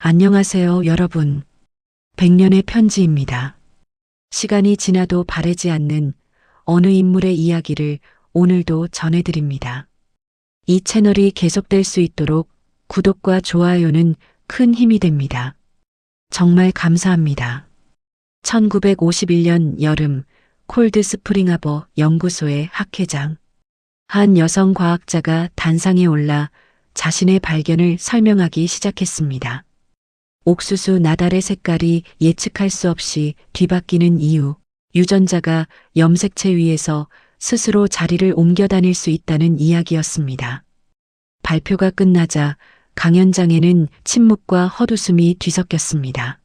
안녕하세요, 여러분. 100년의 편지입니다. 시간이 지나도 바래지 않는 어느 인물의 이야기를 오늘도 전해드립니다. 이 채널이 계속될 수 있도록 구독과 좋아요는 큰 힘이 됩니다. 정말 감사합니다. 1951년 여름 콜드스프링하버 연구소의 학회장. 한 여성 과학자가 단상에 올라 자신의 발견을 설명하기 시작했습니다. 옥수수 나달의 색깔이 예측할 수 없이 뒤바뀌는 이유, 유전자가 염색체 위에서 스스로 자리를 옮겨 다닐 수 있다는 이야기였습니다. 발표가 끝나자 강연장에는 침묵과 헛웃음이 뒤섞였습니다.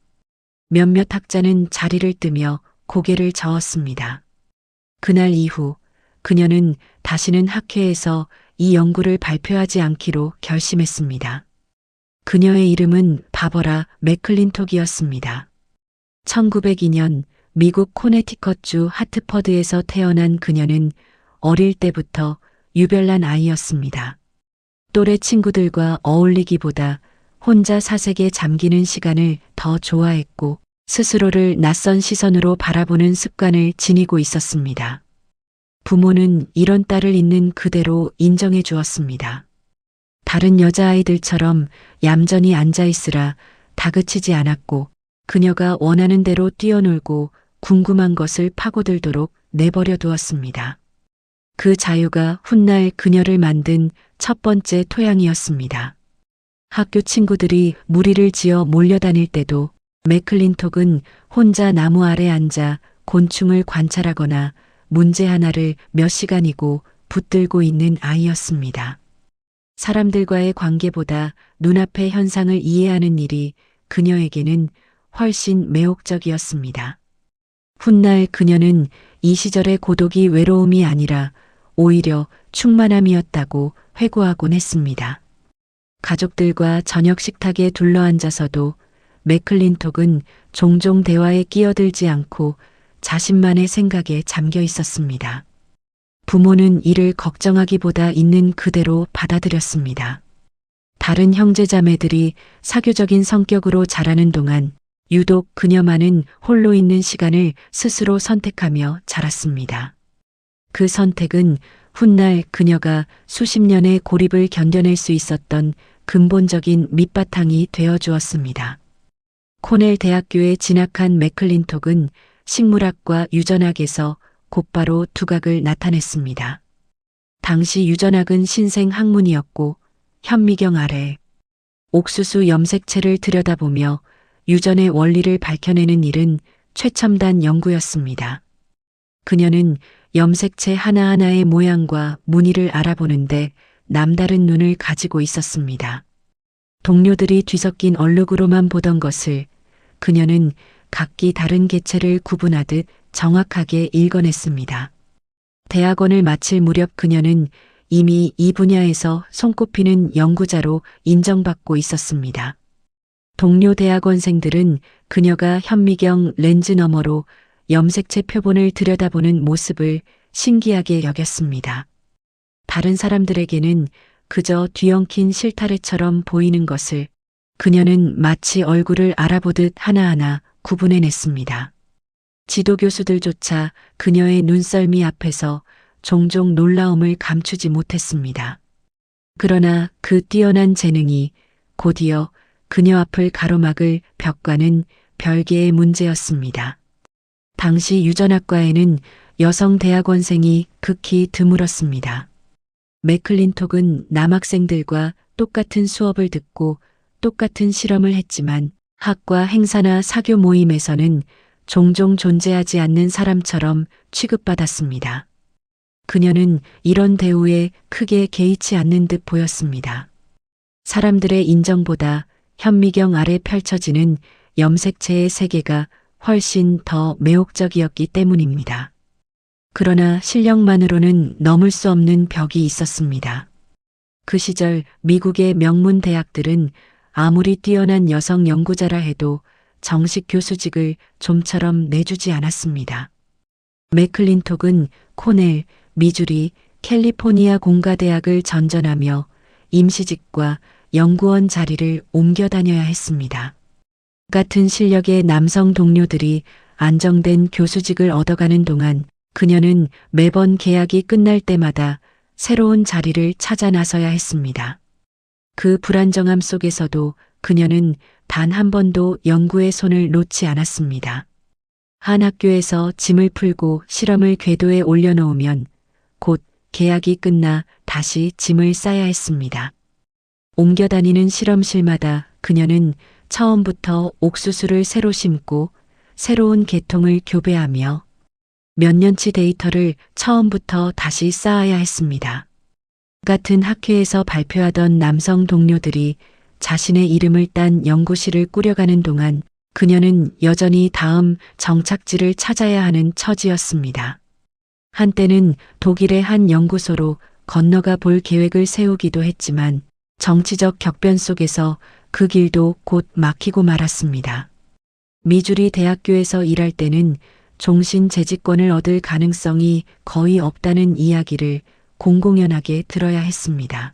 몇몇 학자는 자리를 뜨며 고개를 저었습니다. 그날 이후 그녀는 다시는 학회에서 이 연구를 발표하지 않기로 결심했습니다. 그녀의 이름은 바버라 맥클린톡이었습니다. 1902년 미국 코네티컷주 하트퍼드에서 태어난 그녀는 어릴 때부터 유별난 아이였습니다. 또래 친구들과 어울리기보다 혼자 사색에 잠기는 시간을 더 좋아했고 스스로를 낯선 시선으로 바라보는 습관을 지니고 있었습니다. 부모는 이런 딸을 있는 그대로 인정해 주었습니다. 다른 여자아이들처럼 얌전히 앉아있으라 다그치지 않았고 그녀가 원하는 대로 뛰어놀고 궁금한 것을 파고들도록 내버려 두었습니다. 그 자유가 훗날 그녀를 만든 첫 번째 토양이었습니다. 학교 친구들이 무리를 지어 몰려다닐 때도 맥클린톡은 혼자 나무 아래 앉아 곤충을 관찰하거나 문제 하나를 몇 시간이고 붙들고 있는 아이였습니다. 사람들과의 관계보다 눈앞의 현상을 이해하는 일이 그녀에게는 훨씬 매혹적이었습니다. 훗날 그녀는 이 시절의 고독이 외로움이 아니라 오히려 충만함이었다고 회고하곤 했습니다. 가족들과 저녁 식탁에 둘러앉아서도 맥클린톡은 종종 대화에 끼어들지 않고 자신만의 생각에 잠겨 있었습니다. 부모는 이를 걱정하기보다 있는 그대로 받아들였습니다. 다른 형제자매들이 사교적인 성격으로 자라는 동안 유독 그녀만은 홀로 있는 시간을 스스로 선택하며 자랐습니다. 그 선택은 훗날 그녀가 수십 년의 고립을 견뎌낼 수 있었던 근본적인 밑바탕이 되어 주었습니다. 코넬 대학교에 진학한 맥클린톡은 식물학과 유전학에서 곧바로 두각을 나타냈습니다. 당시 유전학은 신생 학문이었고 현미경 아래 옥수수 염색체를 들여다보며 유전의 원리를 밝혀내는 일은 최첨단 연구였습니다. 그녀는 염색체 하나하나의 모양과 무늬를 알아보는데 남다른 눈을 가지고 있었습니다. 동료들이 뒤섞인 얼룩으로만 보던 것을 그녀는 각기 다른 개체를 구분하듯 정확하게 읽어냈습니다. 대학원을 마칠 무렵 그녀는 이미 이 분야에서 손꼽히는 연구자로 인정받고 있었습니다. 동료 대학원생들은 그녀가 현미경 렌즈 너머로 염색체 표본을 들여다보는 모습을 신기하게 여겼습니다. 다른 사람들에게는 그저 뒤엉킨 실타래처럼 보이는 것을 그녀는 마치 얼굴을 알아보듯 하나하나 구분해냈습니다. 지도교수들조차 그녀의 눈썰미 앞에서 종종 놀라움을 감추지 못했습니다. 그러나 그 뛰어난 재능이 곧이어 그녀 앞을 가로막을 벽과는 별개의 문제였습니다. 당시 유전학과에는 여성 대학원생이 극히 드물었습니다. 맥클린톡은 남학생들과 똑같은 수업을 듣고 똑같은 실험을 했지만 학과 행사나 사교 모임에서는 종종 존재하지 않는 사람처럼 취급받았습니다. 그녀는 이런 대우에 크게 개의치 않는 듯 보였습니다. 사람들의 인정보다 현미경 아래 펼쳐지는 염색체의 세계가 훨씬 더 매혹적이었기 때문입니다. 그러나 실력만으로는 넘을 수 없는 벽이 있었습니다. 그 시절 미국의 명문 대학들은 아무리 뛰어난 여성 연구자라 해도 정식 교수직을 좀처럼 내주지 않았습니다. 맥클린톡은 코넬, 미주리, 캘리포니아 공가대학을 전전하며 임시직과 연구원 자리를 옮겨 다녀야 했습니다. 같은 실력의 남성 동료들이 안정된 교수직을 얻어가는 동안 그녀는 매번 계약이 끝날 때마다 새로운 자리를 찾아 나서야 했습니다. 그 불안정함 속에서도 그녀는 단 한 번도 연구의 손을 놓지 않았습니다. 한 학교에서 짐을 풀고 실험을 궤도에 올려놓으면 곧 계약이 끝나 다시 짐을 싸야 했습니다. 옮겨 다니는 실험실마다 그녀는 처음부터 옥수수를 새로 심고 새로운 계통을 교배하며 몇 년치 데이터를 처음부터 다시 쌓아야 했습니다. 같은 학회에서 발표하던 남성 동료들이 자신의 이름을 딴 연구실을 꾸려가는 동안 그녀는 여전히 다음 정착지를 찾아야 하는 처지였습니다. 한때는 독일의 한 연구소로 건너가 볼 계획을 세우기도 했지만 정치적 격변 속에서 그 길도 곧 막히고 말았습니다. 미주리 대학교에서 일할 때는 종신 재직권을 얻을 가능성이 거의 없다는 이야기를 공공연하게 들어야 했습니다.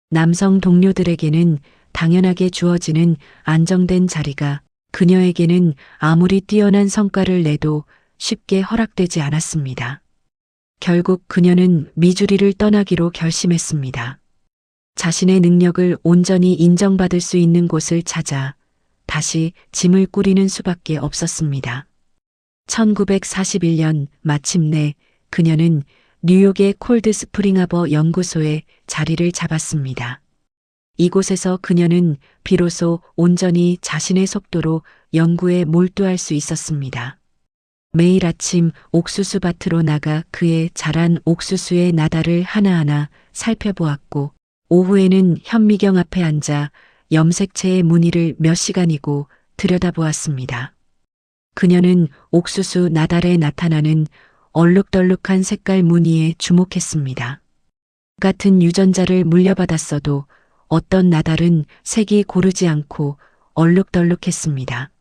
남성 동료들에게는 당연하게 주어지는 안정된 자리가 그녀에게는 아무리 뛰어난 성과를 내도 쉽게 허락되지 않았습니다. 결국 그녀는 미주리를 떠나기로 결심했습니다. 자신의 능력을 온전히 인정받을 수 있는 곳을 찾아 다시 짐을 꾸리는 수밖에 없었습니다. 1941년 마침내 그녀는 뉴욕의 콜드스프링하버 연구소에 자리를 잡았습니다. 이곳에서 그녀는 비로소 온전히 자신의 속도로 연구에 몰두할 수 있었습니다. 매일 아침 옥수수 밭으로 나가 그의 자란 옥수수의 나달을 하나하나 살펴보았고 오후에는 현미경 앞에 앉아 염색체의 무늬를 몇 시간이고 들여다보았습니다. 그녀는 옥수수 나달에 나타나는 얼룩덜룩한 색깔 무늬에 주목했습니다. 같은 유전자를 물려받았어도 어떤 나달은 색이 고르지 않고 얼룩덜룩했습니다.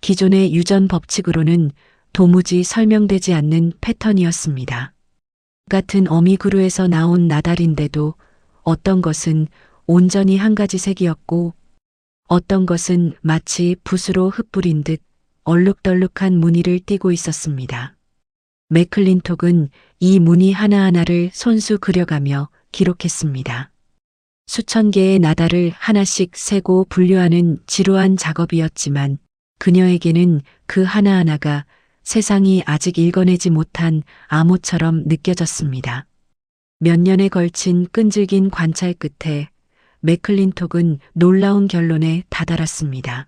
기존의 유전 법칙으로는 도무지 설명되지 않는 패턴이었습니다. 같은 어미그루에서 나온 나달인데도 어떤 것은 온전히 한 가지 색이었고 어떤 것은 마치 붓으로 흩뿌린 듯 얼룩덜룩한 무늬를 띠고 있었습니다. 맥클린톡은 이 무늬 하나하나를 손수 그려가며 기록했습니다. 수천 개의 나달을 하나씩 세고 분류하는 지루한 작업이었지만 그녀에게는 그 하나하나가 세상이 아직 읽어내지 못한 암호처럼 느껴졌습니다. 몇 년에 걸친 끈질긴 관찰 끝에 맥클린톡은 놀라운 결론에 다다랐습니다.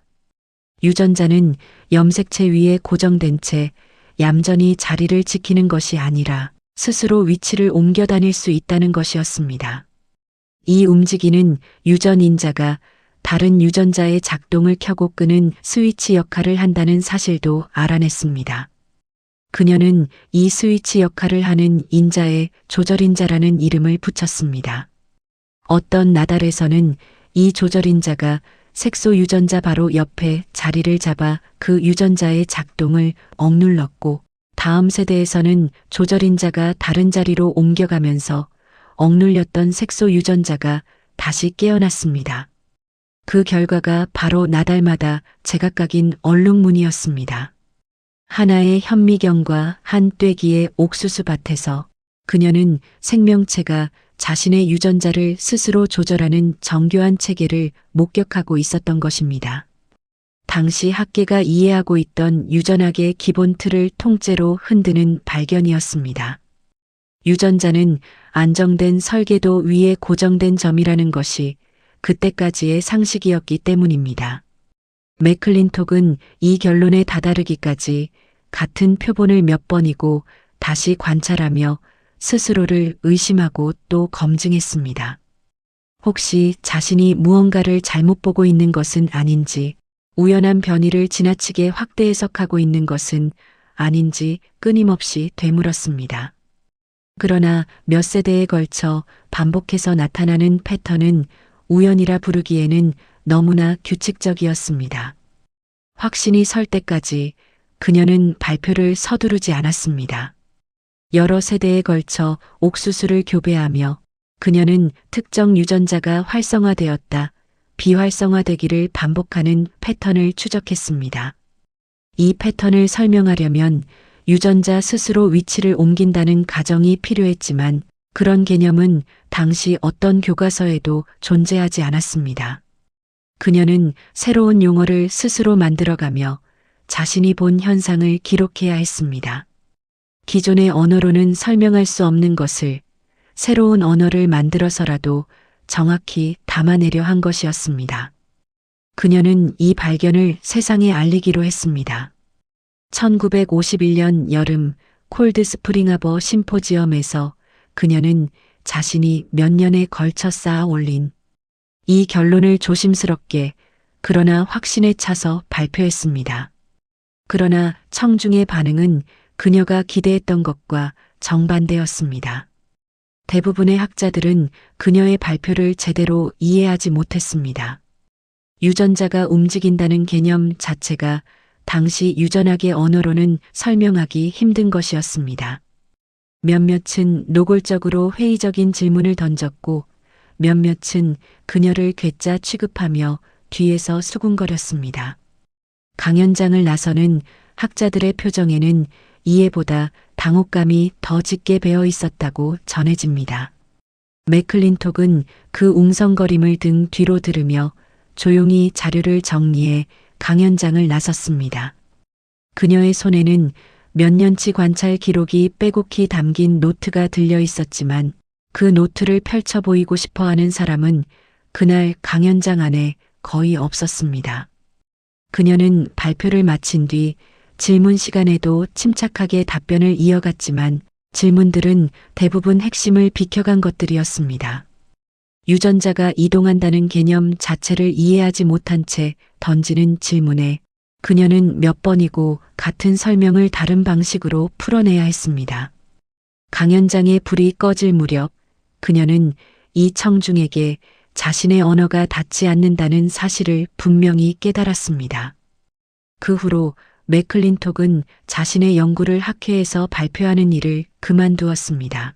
유전자는 염색체 위에 고정된 채 얌전히 자리를 지키는 것이 아니라 스스로 위치를 옮겨 다닐 수 있다는 것이었습니다. 이 움직이는 유전인자가 다른 유전자의 작동을 켜고 끄는 스위치 역할을 한다는 사실도 알아냈습니다. 그녀는 이 스위치 역할을 하는 인자에 조절인자라는 이름을 붙였습니다. 어떤 나달에서는 이 조절인자가 색소 유전자 바로 옆에 자리를 잡아 그 유전자의 작동을 억눌렀고 다음 세대에서는 조절인자가 다른 자리로 옮겨가면서 억눌렸던 색소 유전자가 다시 깨어났습니다. 그 결과가 바로 나달마다 제각각인 얼룩무늬였습니다. 하나의 현미경과 한 떼기의 옥수수 밭에서 그녀는 생명체가 자신의 유전자를 스스로 조절하는 정교한 체계를 목격하고 있었던 것입니다. 당시 학계가 이해하고 있던 유전학의 기본 틀을 통째로 흔드는 발견이었습니다. 유전자는 안정된 설계도 위에 고정된 점이라는 것이 그때까지의 상식이었기 때문입니다. 맥클린톡은 이 결론에 다다르기까지 같은 표본을 몇 번이고 다시 관찰하며 스스로를 의심하고 또 검증했습니다. 혹시 자신이 무언가를 잘못 보고 있는 것은 아닌지, 우연한 변이를 지나치게 확대 해석하고 있는 것은 아닌지 끊임없이 되물었습니다. 그러나 몇 세대에 걸쳐 반복해서 나타나는 패턴은 우연이라 부르기에는 너무나 규칙적이었습니다. 확신이 설 때까지 그녀는 발표를 서두르지 않았습니다. 여러 세대에 걸쳐 옥수수를 교배하며 그녀는 특정 유전자가 활성화되었다, 비활성화되기를 반복하는 패턴을 추적했습니다. 이 패턴을 설명하려면 유전자 스스로 위치를 옮긴다는 가정이 필요했지만 그런 개념은 당시 어떤 교과서에도 존재하지 않았습니다. 그녀는 새로운 용어를 스스로 만들어가며 자신이 본 현상을 기록해야 했습니다. 기존의 언어로는 설명할 수 없는 것을 새로운 언어를 만들어서라도 정확히 담아내려 한 것이었습니다. 그녀는 이 발견을 세상에 알리기로 했습니다. 1951년 여름 콜드 스프링 하버 심포지엄에서 그녀는 자신이 몇 년에 걸쳐 쌓아 올린 이 결론을 조심스럽게 그러나 확신에 차서 발표했습니다. 그러나 청중의 반응은 그녀가 기대했던 것과 정반대였습니다. 대부분의 학자들은 그녀의 발표를 제대로 이해하지 못했습니다. 유전자가 움직인다는 개념 자체가 당시 유전학의 언어로는 설명하기 힘든 것이었습니다. 몇몇은 노골적으로 회의적인 질문을 던졌고 몇몇은 그녀를 괴짜 취급하며 뒤에서 수군거렸습니다. 강연장을 나서는 학자들의 표정에는 이해보다 당혹감이 더 짙게 배어 있었다고 전해집니다. 맥클린톡은 그 웅성거림을 등 뒤로 들으며 조용히 자료를 정리해 강연장을 나섰습니다. 그녀의 손에는 몇 년치 관찰 기록이 빼곡히 담긴 노트가 들려 있었지만 그 노트를 펼쳐 보이고 싶어 하는 사람은 그날 강연장 안에 거의 없었습니다. 그녀는 발표를 마친 뒤 질문 시간에도 침착하게 답변을 이어갔지만 질문들은 대부분 핵심을 비켜간 것들이었습니다. 유전자가 이동한다는 개념 자체를 이해하지 못한 채 던지는 질문에 그녀는 몇 번이고 같은 설명을 다른 방식으로 풀어내야 했습니다. 강연장의 불이 꺼질 무렵 그녀는 이 청중에게 자신의 언어가 닿지 않는다는 사실을 분명히 깨달았습니다. 그 후로 맥클린톡은 자신의 연구를 학회에서 발표하는 일을 그만두었습니다.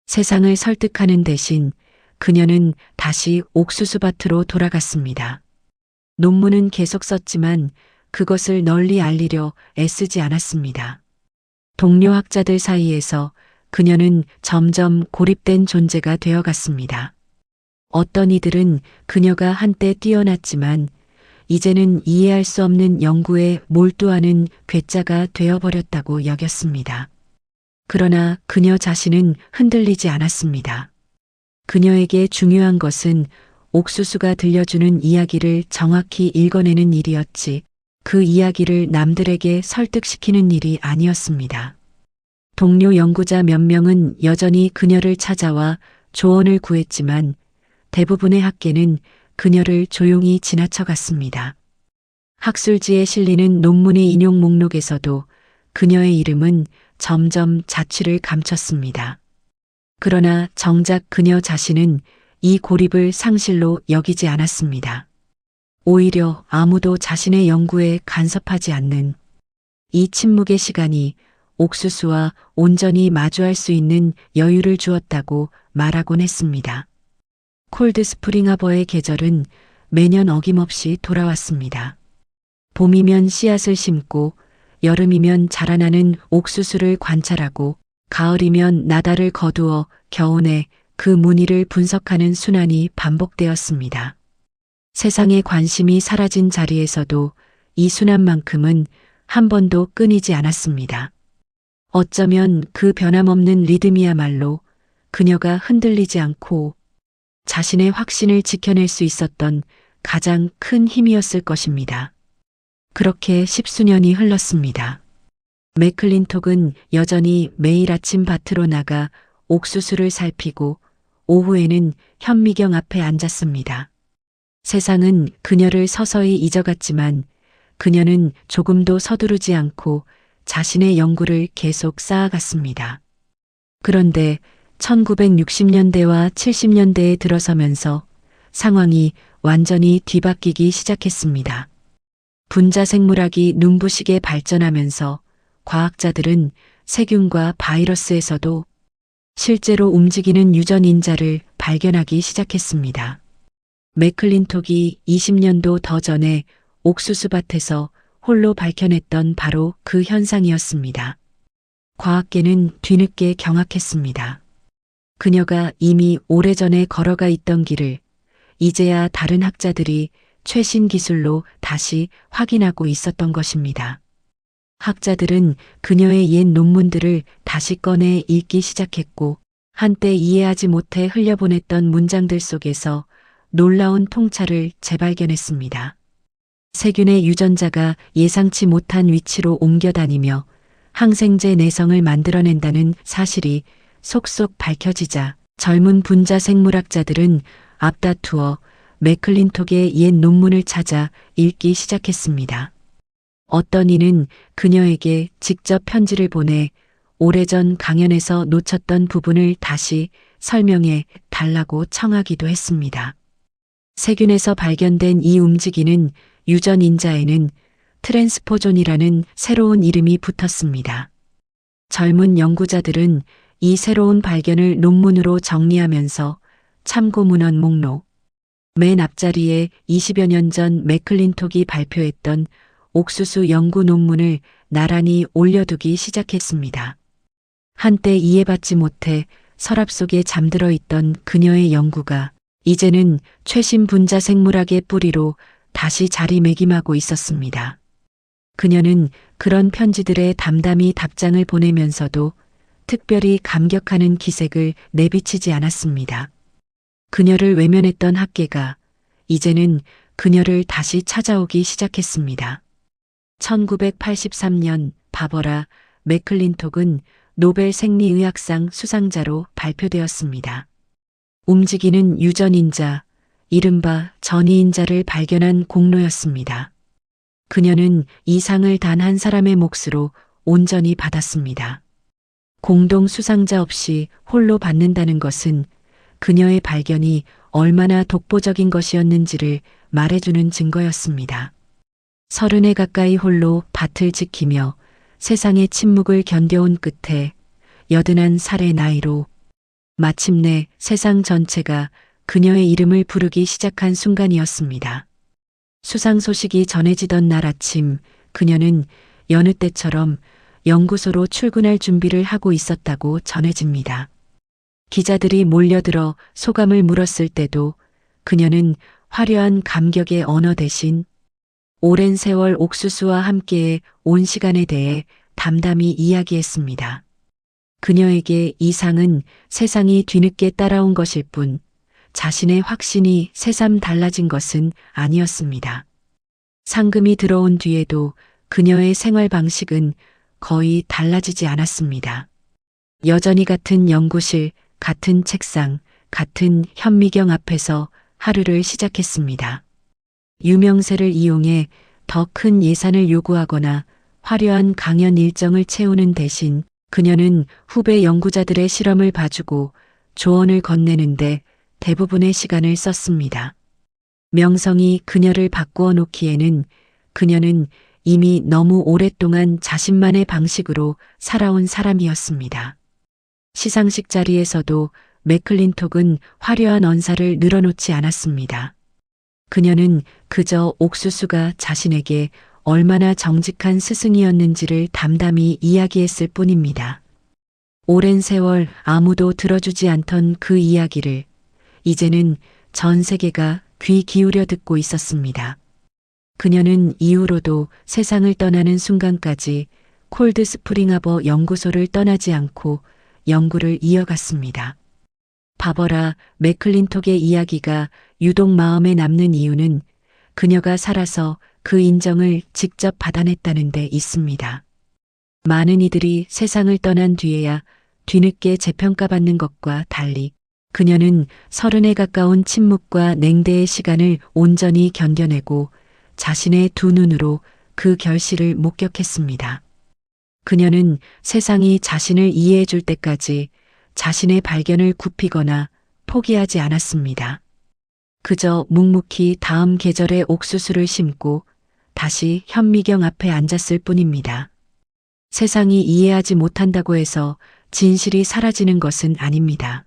세상을 설득하는 대신 그녀는 다시 옥수수밭으로 돌아갔습니다. 논문은 계속 썼지만 그것을 널리 알리려 애쓰지 않았습니다. 동료 학자들 사이에서 그녀는 점점 고립된 존재가 되어갔습니다. 어떤 이들은 그녀가 한때 뛰어났지만 이제는 이해할 수 없는 연구에 몰두하는 괴짜가 되어버렸다고 여겼습니다. 그러나 그녀 자신은 흔들리지 않았습니다. 그녀에게 중요한 것은 옥수수가 들려주는 이야기를 정확히 읽어내는 일이었지 그 이야기를 남들에게 설득시키는 일이 아니었습니다. 동료 연구자 몇 명은 여전히 그녀를 찾아와 조언을 구했지만 대부분의 학계는 그녀를 조용히 지나쳐갔습니다. 학술지에 실리는 논문의 인용 목록에서도 그녀의 이름은 점점 자취를 감췄습니다. 그러나 정작 그녀 자신은 이 고립을 상실로 여기지 않았습니다. 오히려 아무도 자신의 연구에 간섭하지 않는 이 침묵의 시간이 옥수수와 온전히 마주할 수 있는 여유를 주었다고 말하곤 했습니다. 콜드 스프링 하버의 계절은 매년 어김없이 돌아왔습니다. 봄이면 씨앗을 심고 여름이면 자라나는 옥수수를 관찰하고 가을이면 나달을 거두어 겨우내 그 무늬를 분석하는 순환이 반복되었습니다. 세상의 관심이 사라진 자리에서도 이 순환만큼은 한 번도 끊이지 않았습니다. 어쩌면 그 변함없는 리듬이야말로 그녀가 흔들리지 않고 자신의 확신을 지켜낼 수 있었던 가장 큰 힘이었을 것입니다. 그렇게 십수년이 흘렀습니다. 맥클린톡은 여전히 매일 아침 밭으로 나가 옥수수를 살피고 오후에는 현미경 앞에 앉았습니다. 세상은 그녀를 서서히 잊어갔지만 그녀는 조금도 서두르지 않고 자신의 연구를 계속 쌓아갔습니다. 그런데 1960년대와 70년대에 들어서면서 상황이 완전히 뒤바뀌기 시작했습니다. 분자생물학이 눈부시게 발전하면서 과학자들은 세균과 바이러스에서도 실제로 움직이는 유전인자를 발견하기 시작했습니다. 맥클린톡이 20년도 더 전에 옥수수밭에서 홀로 밝혀냈던 바로 그 현상이었습니다. 과학계는 뒤늦게 경악했습니다. 그녀가 이미 오래전에 걸어가 있던 길을 이제야 다른 학자들이 최신 기술로 다시 확인하고 있었던 것입니다. 학자들은 그녀의 옛 논문들을 다시 꺼내 읽기 시작했고 한때 이해하지 못해 흘려보냈던 문장들 속에서 놀라운 통찰을 재발견했습니다. 세균의 유전자가 예상치 못한 위치로 옮겨 다니며 항생제 내성을 만들어낸다는 사실이 속속 밝혀지자 젊은 분자 생물학자들은 앞다투어 맥클린톡의 옛 논문을 찾아 읽기 시작했습니다. 어떤 이는 그녀에게 직접 편지를 보내 오래전 강연에서 놓쳤던 부분을 다시 설명해 달라고 청하기도 했습니다. 세균에서 발견된 이 움직이는 유전인자에는 트랜스포존이라는 새로운 이름이 붙었습니다. 젊은 연구자들은 이 새로운 발견을 논문으로 정리하면서 참고문헌 목록, 맨 앞자리에 20여 년 전 맥클린톡이 발표했던 옥수수 연구 논문을 나란히 올려두기 시작했습니다. 한때 이해받지 못해 서랍 속에 잠들어 있던 그녀의 연구가 이제는 최신 분자 생물학의 뿌리로 다시 자리매김하고 있었습니다. 그녀는 그런 편지들에 담담히 답장을 보내면서도 특별히 감격하는 기색을 내비치지 않았습니다. 그녀를 외면했던 학계가 이제는 그녀를 다시 찾아오기 시작했습니다. 1983년 바버라 맥클린톡은 노벨 생리의학상 수상자로 발표되었습니다. 움직이는 유전인자, 이른바 전이인자를 발견한 공로였습니다. 그녀는 이 상을 단 한 사람의 몫으로 온전히 받았습니다. 공동 수상자 없이 홀로 받는다는 것은 그녀의 발견이 얼마나 독보적인 것이었는지를 말해주는 증거였습니다. 30에 가까이 홀로 밭을 지키며 세상의 침묵을 견뎌온 끝에 81살의 나이로 마침내 세상 전체가 그녀의 이름을 부르기 시작한 순간이었습니다. 수상 소식이 전해지던 날 아침 그녀는 여느 때처럼 연구소로 출근할 준비를 하고 있었다고 전해집니다. 기자들이 몰려들어 소감을 물었을 때도 그녀는 화려한 감격의 언어 대신 오랜 세월 옥수수와 함께의 온 시간에 대해 담담히 이야기했습니다. 그녀에게 이 상은 세상이 뒤늦게 따라온 것일 뿐 자신의 확신이 새삼 달라진 것은 아니었습니다. 상금이 들어온 뒤에도 그녀의 생활 방식은 거의 달라지지 않았습니다. 여전히 같은 연구실, 같은 책상, 같은 현미경 앞에서 하루를 시작했습니다. 유명세를 이용해 더 큰 예산을 요구하거나 화려한 강연 일정을 채우는 대신 그녀는 후배 연구자들의 실험을 봐주고 조언을 건네는데 대부분의 시간을 썼습니다. 명성이 그녀를 바꾸어 놓기에는 그녀는 이미 너무 오랫동안 자신만의 방식으로 살아온 사람이었습니다. 시상식 자리에서도 맥클린톡은 화려한 언사를 늘어놓지 않았습니다. 그녀는 그저 옥수수가 자신에게 얼마나 정직한 스승이었는지를 담담히 이야기했을 뿐입니다. 오랜 세월 아무도 들어주지 않던 그 이야기를 이제는 전 세계가 귀 기울여 듣고 있었습니다. 그녀는 이후로도 세상을 떠나는 순간까지 콜드 스프링하버 연구소를 떠나지 않고 연구를 이어갔습니다. 바버라 맥클린톡의 이야기가 유독 마음에 남는 이유는 그녀가 살아서 그 인정을 직접 받아냈다는 데 있습니다. 많은 이들이 세상을 떠난 뒤에야 뒤늦게 재평가받는 것과 달리 그녀는 30에 가까운 침묵과 냉대의 시간을 온전히 견뎌내고 자신의 두 눈으로 그 결실을 목격했습니다. 그녀는 세상이 자신을 이해해 줄 때까지 자신의 발견을 굽히거나 포기하지 않았습니다. 그저 묵묵히 다음 계절의 옥수수를 심고 다시 현미경 앞에 앉았을 뿐입니다. 세상이 이해하지 못한다고 해서 진실이 사라지는 것은 아닙니다.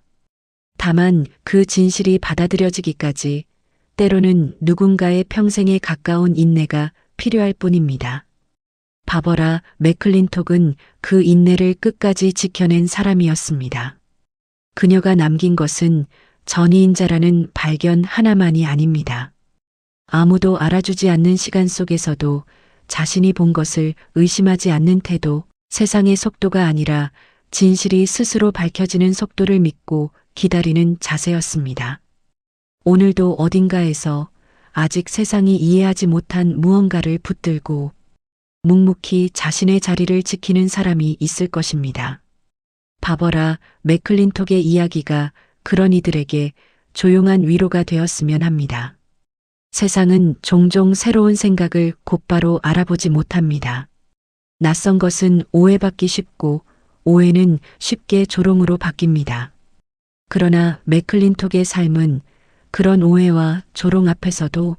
다만 그 진실이 받아들여지기까지 때로는 누군가의 평생에 가까운 인내가 필요할 뿐입니다. 바버라 맥클린톡은 그 인내를 끝까지 지켜낸 사람이었습니다. 그녀가 남긴 것은 전이인자라는 발견 하나만이 아닙니다. 아무도 알아주지 않는 시간 속에서도 자신이 본 것을 의심하지 않는 태도, 세상의 속도가 아니라 진실이 스스로 밝혀지는 속도를 믿고 기다리는 자세였습니다. 오늘도 어딘가에서 아직 세상이 이해하지 못한 무언가를 붙들고 묵묵히 자신의 자리를 지키는 사람이 있을 것입니다. 바버라 맥클린톡의 이야기가 그런 이들에게 조용한 위로가 되었으면 합니다. 세상은 종종 새로운 생각을 곧바로 알아보지 못합니다. 낯선 것은 오해받기 쉽고 오해는 쉽게 조롱으로 바뀝니다. 그러나 맥클린톡의 삶은 그런 오해와 조롱 앞에서도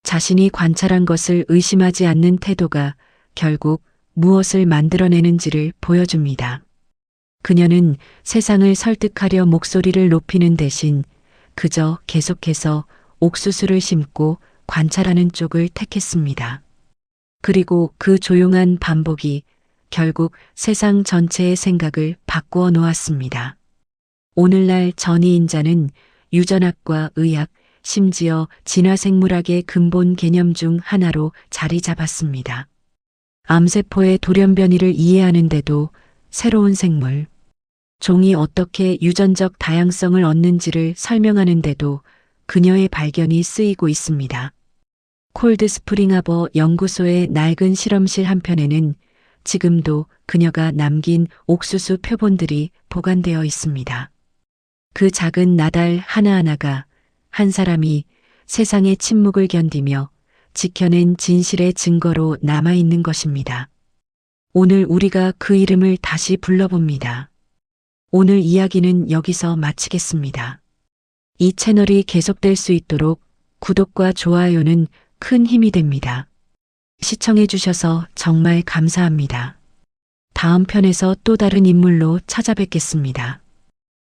자신이 관찰한 것을 의심하지 않는 태도가 결국 무엇을 만들어내는지를 보여줍니다. 그녀는 세상을 설득하려 목소리를 높이는 대신 그저 계속해서 옥수수를 심고 관찰하는 쪽을 택했습니다. 그리고 그 조용한 반복이 결국 세상 전체의 생각을 바꾸어 놓았습니다. 오늘날 전이인자는 유전학과 의학, 심지어 진화생물학의 근본 개념 중 하나로 자리 잡았습니다. 암세포의 돌연변이를 이해하는데도 새로운 생물, 종이 어떻게 유전적 다양성을 얻는지를 설명하는데도 그녀의 발견이 쓰이고 있습니다. 콜드스프링하버 연구소의 낡은 실험실 한편에는 지금도 그녀가 남긴 옥수수 표본들이 보관되어 있습니다. 그 작은 나달 하나하나가 한 사람이 세상의 침묵을 견디며 지켜낸 진실의 증거로 남아있는 것입니다. 오늘 우리가 그 이름을 다시 불러봅니다. 오늘 이야기는 여기서 마치겠습니다. 이 채널이 계속될 수 있도록 구독과 좋아요는 큰 힘이 됩니다. 시청해주셔서 정말 감사합니다. 다음 편에서 또 다른 인물로 찾아뵙겠습니다.